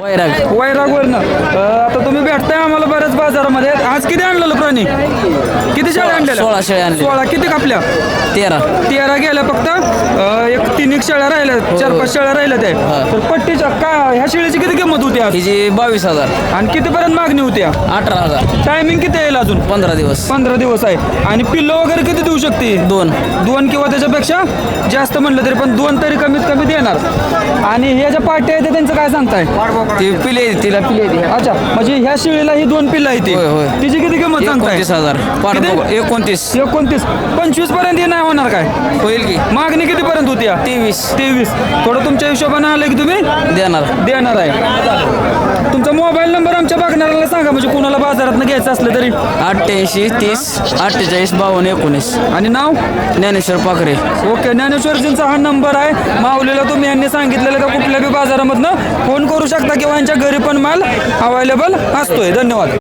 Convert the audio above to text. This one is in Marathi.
वैरागवरनं आता तुम्ही भेटताय आम्हाला बऱ्याच बाजारामध्ये. आज किती आणलेलं प्राणी? किती शेळ्या आणलेल्या? 16 शेळ्या आणल्या. 16. किती कापल्या? 13 गेल्या फक्त. एक 3 शेळ्या राहिल्या, 4-5 शेळ्या राहिल्या ते. तर पट्टीच्या का ह्या शेळीची किती किंमत होती आज? हिची 22,000. आणि कितीपर्यंत मागणी होती? 18,000. टायमिंग किती येईल अजून? 15 दिवस. 15 दिवस आहे. आणि पिल्लो वगैरे किती देऊ शकते? 2 किंवा त्याच्यापेक्षा जास्त म्हणलं तरी पण 2 तरी कमीत कमी देणार. आणि ह्या ज्या पाट्या आहेत त्यांचं काय सांगताय? ती पिले तिला पिले. अच्छा, म्हणजे ह्या शेळीला ही 2 पिल्लं आहेत. होय. तिची किती किंमत सांगताय? 29,000. 29. 29. 25 पर्यंत नाही होणार काय? होईल की. मागणी किती पर्यंत होती? 23. थोडं तुमच्या हिशोबाने आलं की तुम्ही देणार आहे. तुमचा मोबाईल नंबर आमच्या बघणाऱ्याला सांगा, म्हणजे कुणाला बाजारात घ्यायचं असलं तरी. 88 30 48 52 19. आणि नाव? ज्ञानेश्वर पाखरे. ओके, ज्ञानेश्वरजींचा हा नंबर आहे. माऊलीला तुम्ही यांनी सांगितलेलं का कुठल्या बी बाजारामधनं फोन करू शकता किंवा यांच्या घरी पण माल अवेलेबल असतोय. धन्यवाद.